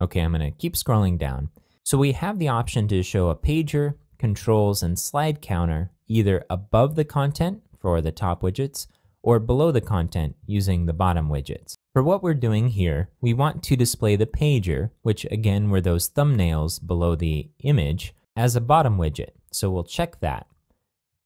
Okay, I'm gonna keep scrolling down. So we have the option to show a pager, controls, and slide counter either above the content for the top widgets or below the content using the bottom widgets. For what we're doing here, we want to display the pager, which again were those thumbnails below the image, as a bottom widget. So we'll check that.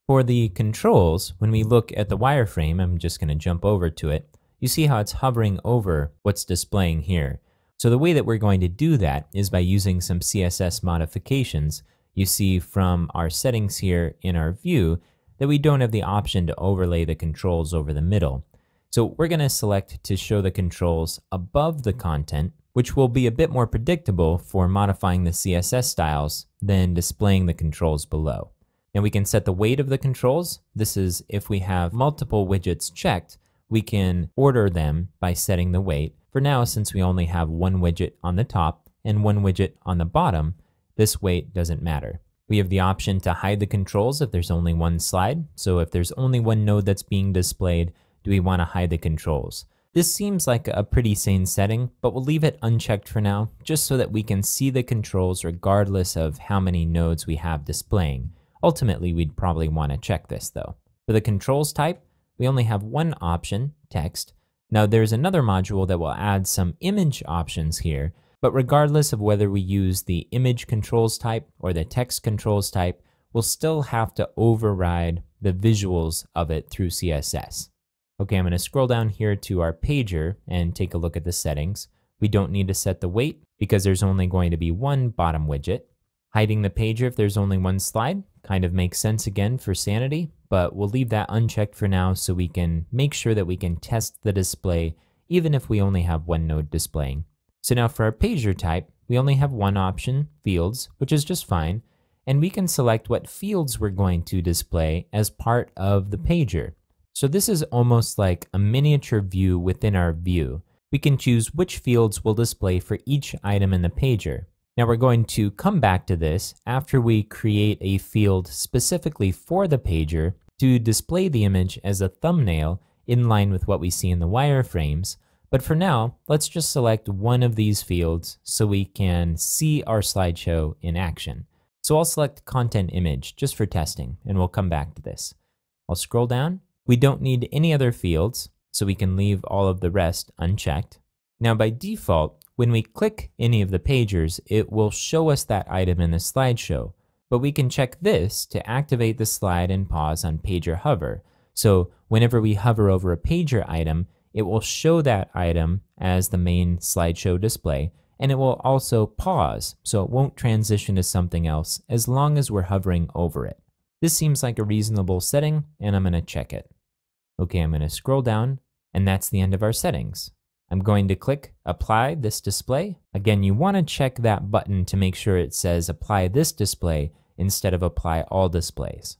For the controls, when we look at the wireframe, I'm just gonna jump over to it, you see how it's hovering over what's displaying here. So the way that we're going to do that is by using some CSS modifications. You see from our settings here in our view that we don't have the option to overlay the controls over the middle. So we're going to select to show the controls above the content, which will be a bit more predictable for modifying the CSS styles than displaying the controls below. And we can set the weight of the controls. This is if we have multiple widgets checked, we can order them by setting the weight. For now, since we only have one widget on the top and one widget on the bottom, this weight doesn't matter. We have the option to hide the controls if there's only one slide. So if there's only one node that's being displayed, do we want to hide the controls? This seems like a pretty sane setting, but we'll leave it unchecked for now, just so that we can see the controls regardless of how many nodes we have displaying. Ultimately, we'd probably want to check this though. For the controls type, we only have one option, text. Now there's another module that will add some image options here, but regardless of whether we use the image controls type or the text controls type, we'll still have to override the visuals of it through CSS. Okay, I'm going to scroll down here to our pager and take a look at the settings. We don't need to set the weight because there's only going to be one bottom widget. Hiding the pager if there's only one slide kind of makes sense again for sanity, but we'll leave that unchecked for now so we can make sure that we can test the display even if we only have one node displaying. So now for our pager type, we only have one option, fields, which is just fine, and we can select what fields we're going to display as part of the pager. So this is almost like a miniature view within our view. We can choose which fields we'll display for each item in the pager. Now we're going to come back to this after we create a field specifically for the pager to display the image as a thumbnail in line with what we see in the wireframes. But for now, let's just select one of these fields so we can see our slideshow in action. So I'll select content image just for testing, and we'll come back to this. I'll scroll down. We don't need any other fields, so we can leave all of the rest unchecked. Now by default, when we click any of the pagers, it will show us that item in the slideshow, but we can check this to activate the slide and pause on pager hover. So whenever we hover over a pager item, it will show that item as the main slideshow display, and it will also pause, so it won't transition to something else as long as we're hovering over it. This seems like a reasonable setting, and I'm going to check it. Okay, I'm going to scroll down, and that's the end of our settings. I'm going to click Apply this display. Again, you want to check that button to make sure it says Apply this display instead of Apply all displays.